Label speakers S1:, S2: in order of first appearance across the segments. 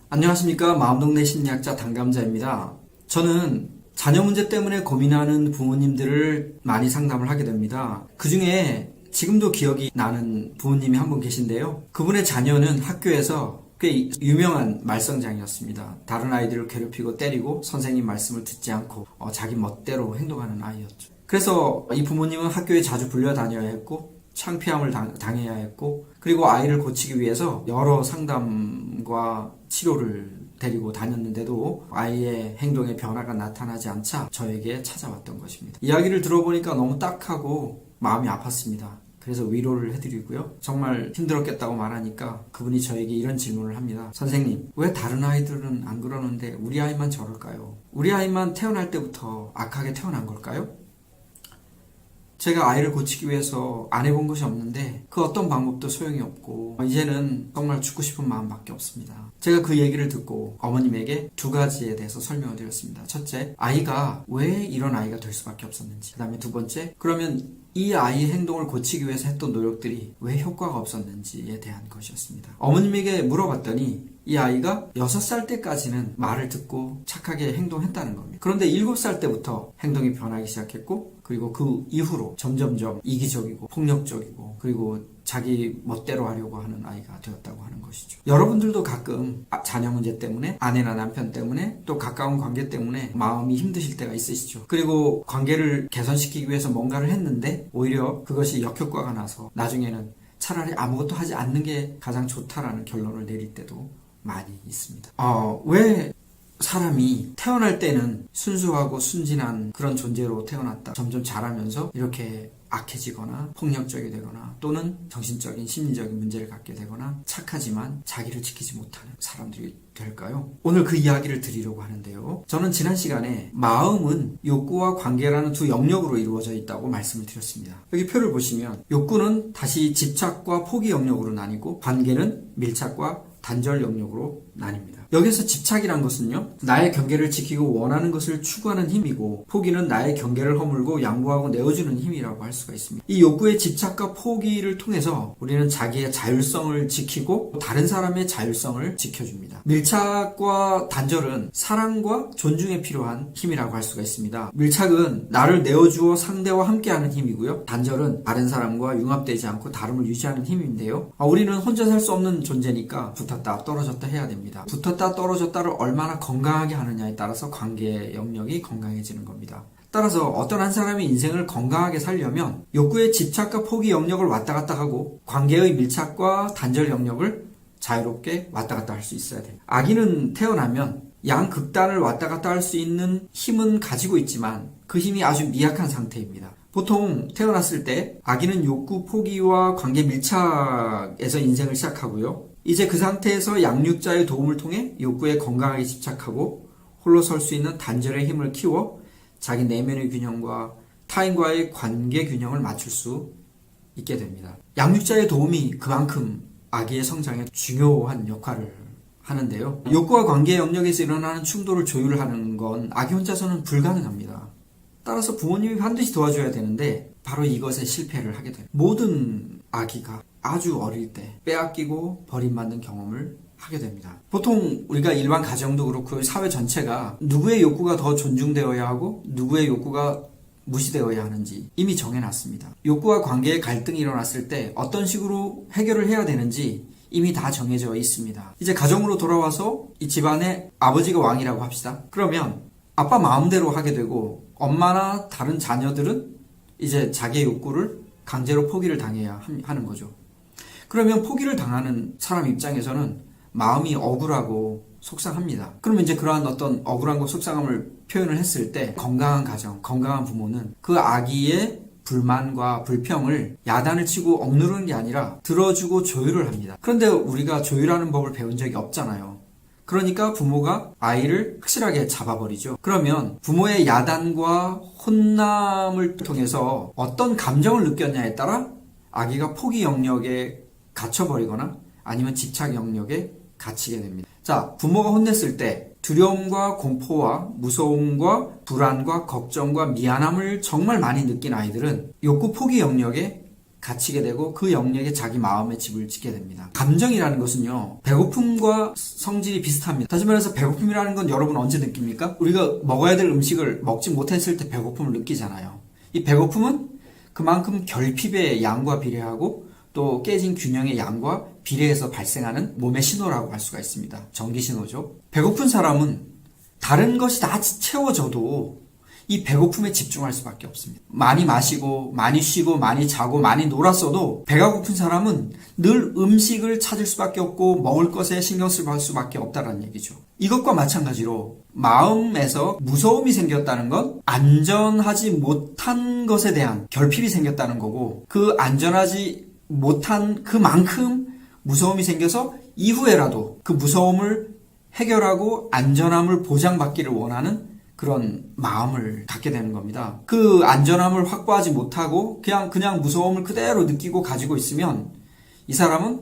S1: 안녕하십니까. 마음동네 심리학자 당감자입니다. 저는 자녀 문제 때문에 고민하는 부모님들을 많이 상담을 하게 됩니다. 그 중에 지금도 기억이 나는 부모님이 한 분 계신데요. 그분의 자녀는 학교에서 꽤 유명한 말썽장이었습니다. 다른 아이들을 괴롭히고 때리고 선생님 말씀을 듣지 않고 자기 멋대로 행동하는 아이였죠. 그래서 이 부모님은 학교에 자주 불려다녀야 했고 창피함을 당해야 했고, 그리고 아이를 고치기 위해서 여러 상담과 치료를 데리고 다녔는데도 아이의 행동에 변화가 나타나지 않자 저에게 찾아왔던 것입니다. 이야기를 들어보니까 너무 딱하고 마음이 아팠습니다. 그래서 위로를 해드리고요. 정말 힘들었겠다고 말하니까 그분이 저에게 이런 질문을 합니다. 선생님, 왜 다른 아이들은 안 그러는데 우리 아이만 저럴까요? 우리 아이만 태어날 때부터 악하게 태어난 걸까요? 제가 아이를 고치기 위해서 안 해본 것이 없는데 그 어떤 방법도 소용이 없고 이제는 정말 죽고 싶은 마음밖에 없습니다. 제가 그 얘기를 듣고 어머님에게 두 가지에 대해서 설명을 드렸습니다. 첫째, 아이가 왜 이런 아이가 될 수밖에 없었는지. 그 다음에 두 번째, 그러면 이 아이의 행동을 고치기 위해서 했던 노력들이 왜 효과가 없었는지에 대한 것이었습니다. 어머님에게 물어봤더니 이 아이가 6살 때까지는 말을 듣고 착하게 행동했다는 겁니다. 그런데 7살 때부터 행동이 변하기 시작했고, 그리고 그 이후로 점점점 이기적이고 폭력적이고 그리고 자기 멋대로 하려고 하는 아이가 되었다고 하는 것이죠. 여러분들도 가끔 자녀 문제 때문에, 아내나 남편 때문에, 또 가까운 관계 때문에 마음이 힘드실 때가 있으시죠. 그리고 관계를 개선시키기 위해서 뭔가를 했는데 오히려 그것이 역효과가 나서 나중에는 차라리 아무것도 하지 않는 게 가장 좋다라는 결론을 내릴 때도 많이 있습니다. 왜 사람이 태어날 때는 순수하고 순진한 그런 존재로 태어났다 점점 자라면서 이렇게 악해지거나 폭력적이 되거나 또는 정신적인 심리적인 문제를 갖게 되거나 착하지만 자기를 지키지 못하는 사람들이 될까요? 오늘 그 이야기를 드리려고 하는데요. 저는 지난 시간에 마음은 욕구와 관계라는 두 영역으로 이루어져 있다고 말씀을 드렸습니다. 여기 표를 보시면 욕구는 다시 집착과 포기 영역으로 나뉘고 관계는 밀착과 단절 영역으로 나뉩니다. 여기서 집착이란 것은요, 나의 경계를 지키고 원하는 것을 추구하는 힘이고, 포기는 나의 경계를 허물고 양보하고 내어주는 힘이라고 할 수가 있습니다. 이 욕구의 집착과 포기를 통해서 우리는 자기의 자율성을 지키고 다른 사람의 자율성을 지켜줍니다. 밀착과 단절은 사랑과 존중에 필요한 힘이라고 할 수가 있습니다. 밀착은 나를 내어주어 상대와 함께하는 힘이고요. 단절은 다른 사람과 융합되지 않고 다름을 유지하는 힘인데요. 우리는 혼자 살 수 없는 존재니까 붙었다 떨어졌다 해야 됩니다. 붙었다 떨어졌다를 얼마나 건강하게 하느냐에 따라서 관계 영역이 건강해지는 겁니다. 따라서 어떤 한 사람이 인생을 건강하게 살려면 욕구의 집착과 포기 영역을 왔다 갔다 하고 관계의 밀착과 단절 영역을 자유롭게 왔다 갔다 할 수 있어야 됩니다. 아기는 태어나면 양극단을 왔다 갔다 할 수 있는 힘은 가지고 있지만 그 힘이 아주 미약한 상태입니다. 보통 태어났을 때 아기는 욕구 포기와 관계 밀착에서 인생을 시작하고요. 이제 그 상태에서 양육자의 도움을 통해 욕구에 건강하게 집착하고 홀로 설 수 있는 단절의 힘을 키워 자기 내면의 균형과 타인과의 관계 균형을 맞출 수 있게 됩니다. 양육자의 도움이 그만큼 아기의 성장에 중요한 역할을 하는데요. 욕구와 관계 영역에서 일어나는 충돌을 조율하는 건 아기 혼자서는 불가능합니다. 따라서 부모님이 반드시 도와줘야 되는데 바로 이것에 실패를 하게 됩니다. 모든 아기가 아주 어릴 때 빼앗기고 버림받는 경험을 하게 됩니다. 보통 우리가 일반 가정도 그렇고 사회 전체가 누구의 욕구가 더 존중되어야 하고 누구의 욕구가 무시되어야 하는지 이미 정해놨습니다. 욕구와 관계의 갈등이 일어났을 때 어떤 식으로 해결을 해야 되는지 이미 다 정해져 있습니다. 이제 가정으로 돌아와서 이 집안의 아버지가 왕이라고 합시다. 그러면 아빠 마음대로 하게 되고 엄마나 다른 자녀들은 이제 자기의 욕구를 강제로 포기를 당해야 하는 거죠. 그러면 포기를 당하는 사람 입장에서는 마음이 억울하고 속상합니다. 그러면 이제 그러한 어떤 억울함과 속상함을 표현을 했을 때 건강한 가정, 건강한 부모는 그 아기의 불만과 불평을 야단을 치고 억누르는 게 아니라 들어주고 조율을 합니다. 그런데 우리가 조율하는 법을 배운 적이 없잖아요. 그러니까 부모가 아이를 확실하게 잡아버리죠. 그러면 부모의 야단과 혼남을 통해서 어떤 감정을 느꼈냐에 따라 아기가 포기 영역에 갇혀버리거나 아니면 집착 영역에 갇히게 됩니다. 자, 부모가 혼냈을 때 두려움과 공포와 무서움과 불안과 걱정과 미안함을 정말 많이 느낀 아이들은 욕구 포기 영역에 갇히게 되고 그 영역에 자기 마음의 집을 짓게 됩니다. 감정이라는 것은요, 배고픔과 성질이 비슷합니다. 다시 말해서 배고픔이라는 건 여러분 언제 느낍니까? 우리가 먹어야 될 음식을 먹지 못했을 때 배고픔을 느끼잖아요. 이 배고픔은 그만큼 결핍의 양과 비례하고 또 깨진 균형의 양과 비례해서 발생하는 몸의 신호라고 할 수가 있습니다. 전기 신호죠. 배고픈 사람은 다른 것이 다 채워져도 이 배고픔에 집중할 수밖에 없습니다. 많이 마시고 많이 쉬고 많이 자고 많이 놀았어도 배가 고픈 사람은 늘 음식을 찾을 수밖에 없고 먹을 것에 신경 쓸 수밖에 없다는 얘기죠. 이것과 마찬가지로 마음에서 무서움이 생겼다는 건 안전하지 못한 것에 대한 결핍이 생겼다는 거고, 그 안전하지 못한 그만큼 무서움이 생겨서 이후에라도 그 무서움을 해결하고 안전함을 보장받기를 원하는 그런 마음을 갖게 되는 겁니다. 그 안전함을 확보하지 못하고 그냥 무서움을 그대로 느끼고 가지고 있으면 이 사람은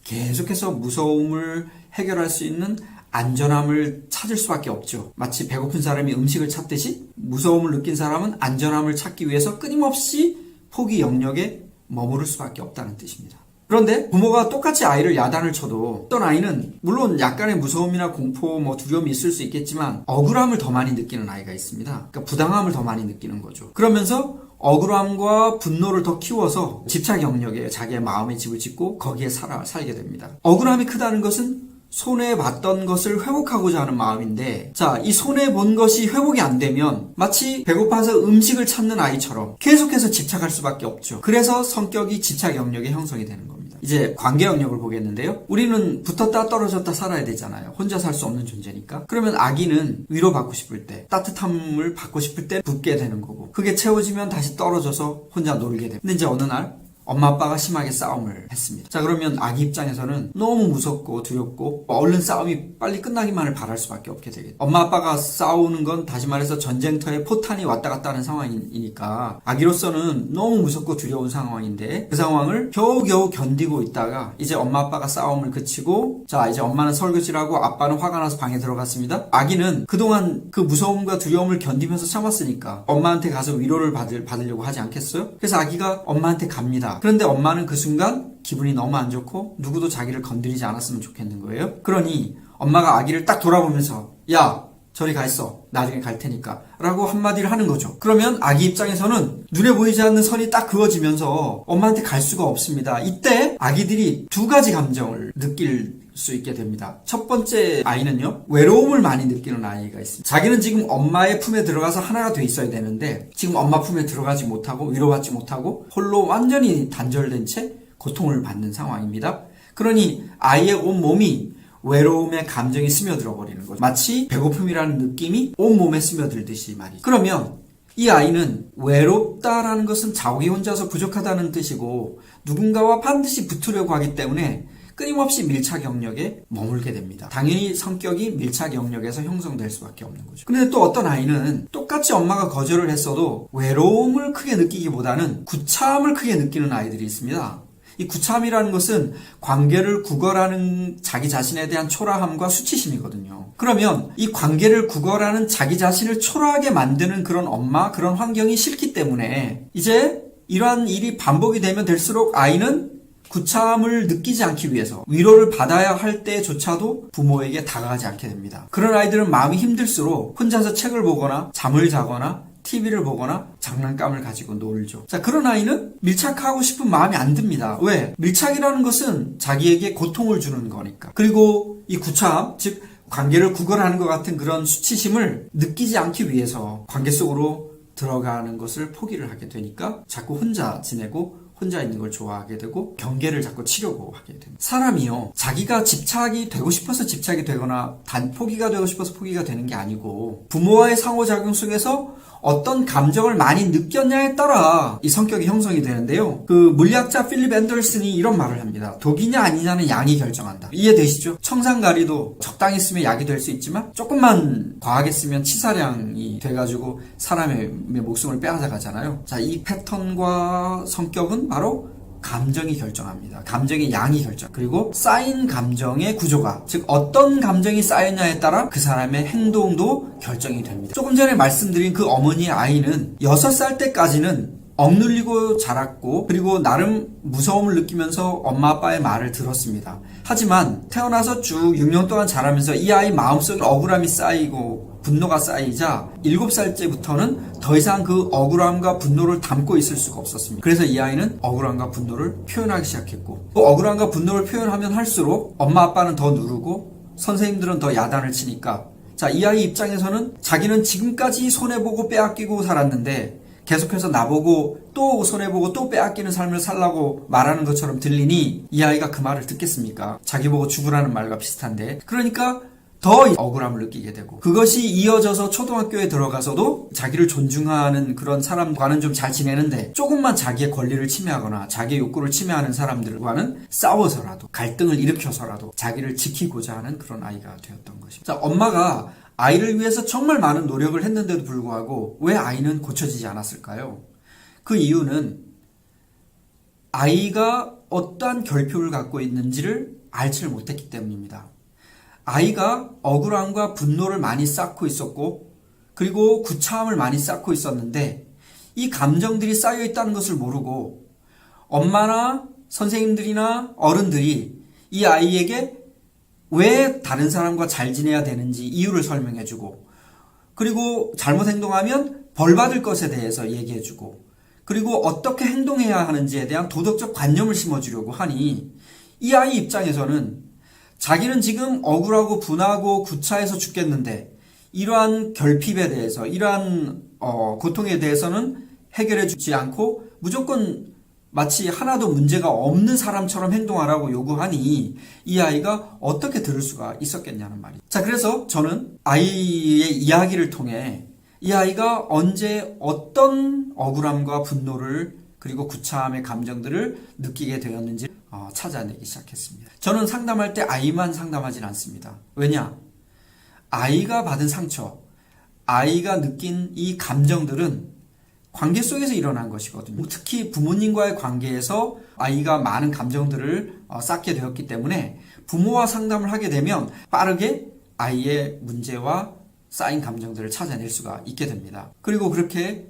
S1: 계속해서 무서움을 해결할 수 있는 안전함을 찾을 수밖에 없죠. 마치 배고픈 사람이 음식을 찾듯이 무서움을 느낀 사람은 안전함을 찾기 위해서 끊임없이 포기 영역에 머무를 수밖에 없다는 뜻입니다. 그런데 부모가 똑같이 아이를 야단을 쳐도 어떤 아이는 물론 약간의 무서움이나 공포, 두려움이 있을 수 있겠지만 억울함을 더 많이 느끼는 아이가 있습니다. 그러니까 부당함을 더 많이 느끼는 거죠. 그러면서 억울함과 분노를 더 키워서 집착 영역에 자기의 마음의 집을 짓고 거기에 살게 됩니다. 억울함이 크다는 것은 손해봤던 것을 회복하고자 하는 마음인데, 자, 이 손해본 것이 회복이 안 되면 마치 배고파서 음식을 찾는 아이처럼 계속해서 집착할 수밖에 없죠. 그래서 성격이 집착 영역에 형성이 되는 겁니다. 이제 관계 영역을 보겠는데요. 우리는 붙었다 떨어졌다 살아야 되잖아요. 혼자 살 수 없는 존재니까. 그러면 아기는 위로받고 싶을 때, 따뜻함을 받고 싶을 때 붙게 되는 거고, 그게 채워지면 다시 떨어져서 혼자 놀게 됩니다. 근데 이제 어느 날 엄마 아빠가 심하게 싸움을 했습니다. 자, 그러면 아기 입장에서는 너무 무섭고 두렵고 얼른 싸움이 빨리 끝나기만을 바랄 수밖에 없게 되겠죠. 엄마 아빠가 싸우는 건 다시 말해서 전쟁터에 포탄이 왔다 갔다 하는 상황이니까 아기로서는 너무 무섭고 두려운 상황인데, 그 상황을 겨우겨우 견디고 있다가 이제 엄마 아빠가 싸움을 그치고, 자, 이제 엄마는 설거지를 하고 아빠는 화가 나서 방에 들어갔습니다. 아기는 그동안 그 무서움과 두려움을 견디면서 참았으니까 엄마한테 가서 위로를 받으려고 하지 않겠어요? 그래서 아기가 엄마한테 갑니다. 그런데 엄마는 그 순간 기분이 너무 안 좋고 누구도 자기를 건드리지 않았으면 좋겠는 거예요. 그러니 엄마가 아기를 딱 돌아보면서 야, 저리 가 있어. 나중에 갈 테니까. 라고 한마디를 하는 거죠. 그러면 아기 입장에서는 눈에 보이지 않는 선이 딱 그어지면서 엄마한테 갈 수가 없습니다. 이때 아기들이 두 가지 감정을 느낄 수 있게 됩니다. 첫 번째 아이는요, 외로움을 많이 느끼는 아이가 있습니다. 자기는 지금 엄마의 품에 들어가서 하나가 돼 있어야 되는데 지금 엄마 품에 들어가지 못하고 위로받지 못하고 홀로 완전히 단절된 채 고통을 받는 상황입니다. 그러니 아이의 온 몸이 외로움의 감정이 스며들어 버리는 거죠. 마치 배고픔이라는 느낌이 온몸에 스며들듯이 말이죠. 그러면 이 아이는 외롭다라는 것은 자기 혼자서 부족하다는 뜻이고 누군가와 반드시 붙으려고 하기 때문에 끊임없이 밀착 영역에 머물게 됩니다. 당연히 성격이 밀착 영역에서 형성될 수밖에 없는 거죠. 근데 또 어떤 아이는 똑같이 엄마가 거절을 했어도 외로움을 크게 느끼기보다는 구차함을 크게 느끼는 아이들이 있습니다. 이 구차함이라는 것은 관계를 구걸하는 자기 자신에 대한 초라함과 수치심이거든요. 그러면 이 관계를 구걸하는 자기 자신을 초라하게 만드는 그런 엄마, 그런 환경이 싫기 때문에 이제 이러한 일이 반복이 되면 될수록 아이는 구차함을 느끼지 않기 위해서 위로를 받아야 할 때조차도 부모에게 다가가지 않게 됩니다. 그런 아이들은 마음이 힘들수록 혼자서 책을 보거나 잠을 자거나 TV를 보거나 장난감을 가지고 놀죠. 자, 그런 아이는 밀착하고 싶은 마음이 안 듭니다. 왜? 밀착이라는 것은 자기에게 고통을 주는 거니까. 그리고 이 구차함, 즉 관계를 구걸하는 것 같은 그런 수치심을 느끼지 않기 위해서 관계 속으로 들어가는 것을 포기를 하게 되니까 자꾸 혼자 지내고 혼자 있는 걸 좋아하게 되고 경계를 자꾸 치려고 하게 됩니다. 사람이요, 자기가 집착이 되고 싶어서 집착이 되거나 포기가 되고 싶어서 포기가 되는 게 아니고 부모와의 상호작용 속에서 어떤 감정을 많이 느꼈냐에 따라 이 성격이 형성이 되는데요. 그 물리학자 필립 앤더슨이 이런 말을 합니다. 독이냐 아니냐는 양이 결정한다. 이해되시죠? 청산가리도 적당히 쓰면 약이 될 수 있지만 조금만 과하게 쓰면 치사량이 돼가지고 사람의 목숨을 빼앗아 가잖아요. 자, 이 패턴과 성격은 바로 감정이 결정합니다. 감정의 양이 결정. 그리고 쌓인 감정의 구조가, 즉 어떤 감정이 쌓였냐에 따라 그 사람의 행동도 결정이 됩니다. 조금 전에 말씀드린 그 어머니의 아이는 6살 때까지는 억눌리고 자랐고 그리고 나름 무서움을 느끼면서 엄마 아빠의 말을 들었습니다. 하지만 태어나서 쭉 6년 동안 자라면서 이 아이 마음속에 억울함이 쌓이고 분노가 쌓이자 7살째부터는 더 이상 그 억울함과 분노를 담고 있을 수가 없었습니다. 그래서 이 아이는 억울함과 분노를 표현하기 시작했고 그 억울함과 분노를 표현하면 할수록 엄마 아빠는 더 누르고 선생님들은 더 야단을 치니까 자, 이 아이 입장에서는 자기는 지금까지 손해보고 빼앗기고 살았는데 계속해서 나보고 또 손해보고 또 빼앗기는 삶을 살라고 말하는 것처럼 들리니 이 아이가 그 말을 듣겠습니까? 자기 보고 죽으라는 말과 비슷한데 그러니까 더 억울함을 느끼게 되고 그것이 이어져서 초등학교에 들어가서도 자기를 존중하는 그런 사람과는 좀 잘 지내는데 조금만 자기의 권리를 침해하거나 자기의 욕구를 침해하는 사람들과는 싸워서라도 갈등을 일으켜서라도 자기를 지키고자 하는 그런 아이가 되었던 것입니다. 자, 엄마가 아이를 위해서 정말 많은 노력을 했는데도 불구하고 왜 아이는 고쳐지지 않았을까요? 그 이유는 아이가 어떠한 결핍을 갖고 있는지를 알지를 못했기 때문입니다. 아이가 억울함과 분노를 많이 쌓고 있었고 그리고 구차함을 많이 쌓고 있었는데 이 감정들이 쌓여 있다는 것을 모르고 엄마나 선생님들이나 어른들이 이 아이에게 왜 다른 사람과 잘 지내야 되는지 이유를 설명해주고 그리고 잘못 행동하면 벌 받을 것에 대해서 얘기해주고 그리고 어떻게 행동해야 하는지에 대한 도덕적 관념을 심어주려고 하니 이 아이 입장에서는 자기는 지금 억울하고 분하고 구차해서 죽겠는데 이러한 결핍에 대해서 이러한 고통에 대해서는 해결해 주지 않고 무조건 마치 하나도 문제가 없는 사람처럼 행동하라고 요구하니 이 아이가 어떻게 들을 수가 있었겠냐는 말이죠. 자, 그래서 저는 아이의 이야기를 통해 이 아이가 언제 어떤 억울함과 분노를 그리고 구차함의 감정들을 느끼게 되었는지 찾아내기 시작했습니다. 저는 상담할 때 아이만 상담하진 않습니다. 왜냐? 아이가 받은 상처, 아이가 느낀 이 감정들은 관계 속에서 일어난 것이거든요. 특히 부모님과의 관계에서 아이가 많은 감정들을 쌓게 되었기 때문에 부모와 상담을 하게 되면 빠르게 아이의 문제와 쌓인 감정들을 찾아낼 수가 있게 됩니다. 그리고 그렇게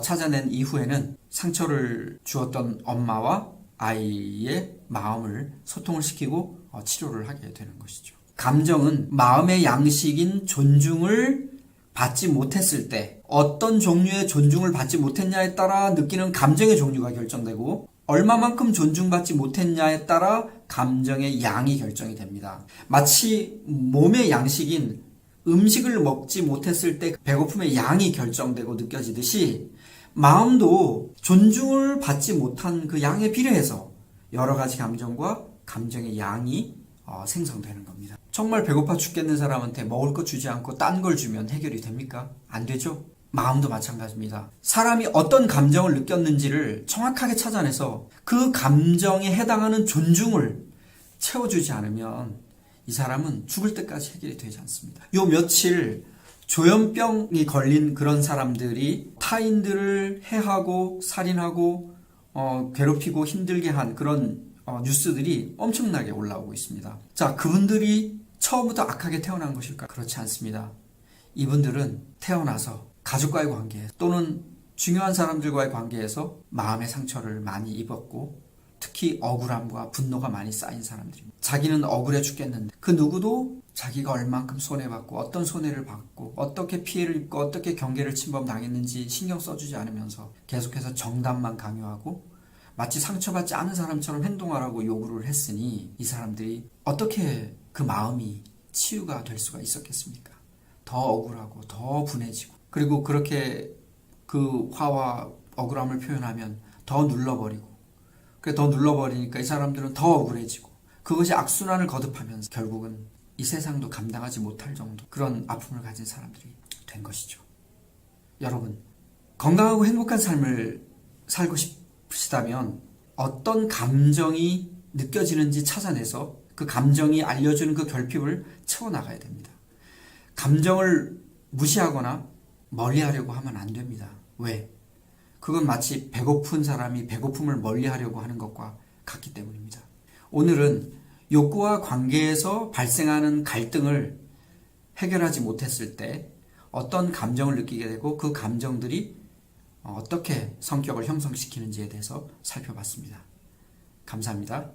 S1: 찾아낸 이후에는 상처를 주었던 엄마와 아이의 마음을 소통을 시키고 치료를 하게 되는 것이죠. 감정은 마음의 양식인 존중을 받지 못했을 때 어떤 종류의 존중을 받지 못했냐에 따라 느끼는 감정의 종류가 결정되고 얼마만큼 존중받지 못했냐에 따라 감정의 양이 결정이 됩니다. 마치 몸의 양식인 음식을 먹지 못했을 때 배고픔의 양이 결정되고 느껴지듯이 마음도 존중을 받지 못한 그 양에 비례해서 여러 가지 감정과 감정의 양이 생성되는 겁니다. 정말 배고파 죽겠는 사람한테 먹을 거 주지 않고 딴 걸 주면 해결이 됩니까? 안 되죠? 마음도 마찬가지입니다. 사람이 어떤 감정을 느꼈는지를 정확하게 찾아내서 그 감정에 해당하는 존중을 채워주지 않으면 이 사람은 죽을 때까지 해결이 되지 않습니다. 요 며칠 조현병이 걸린 그런 사람들이 타인들을 해하고 살인하고 괴롭히고 힘들게 한 그런 뉴스들이 엄청나게 올라오고 있습니다. 자, 그분들이 처음부터 악하게 태어난 것일까? 그렇지 않습니다. 이분들은 태어나서 가족과의 관계 또는 중요한 사람들과의 관계에서 마음의 상처를 많이 입었고 특히 억울함과 분노가 많이 쌓인 사람들입니다. 자기는 억울해 죽겠는데 그 누구도 자기가 얼만큼 손해받고 어떤 손해를 받고 어떻게 피해를 입고 어떻게 경계를 침범당했는지 신경 써주지 않으면서 계속해서 정답만 강요하고 마치 상처받지 않은 사람처럼 행동하라고 요구를 했으니 이 사람들이 어떻게 그 마음이 치유가 될 수가 있었겠습니까? 더 억울하고 더 분해지고 그리고 그렇게 그 화와 억울함을 표현하면 더 눌러버리고 더 눌러버리니까 이 사람들은 더 억울해지고 그것이 악순환을 거듭하면서 결국은 이 세상도 감당하지 못할 정도 그런 아픔을 가진 사람들이 된 것이죠. 여러분, 건강하고 행복한 삶을 살고 싶으시다면 어떤 감정이 느껴지는지 찾아내서 그 감정이 알려주는 그 결핍을 채워나가야 됩니다. 감정을 무시하거나 멀리하려고 하면 안 됩니다. 왜? 그건 마치 배고픈 사람이 배고픔을 멀리하려고 하는 것과 같기 때문입니다. 오늘은 욕구와 관계에서 발생하는 갈등을 해결하지 못했을 때 어떤 감정을 느끼게 되고 그 감정들이 어떻게 성격을 형성시키는지에 대해서 살펴봤습니다. 감사합니다.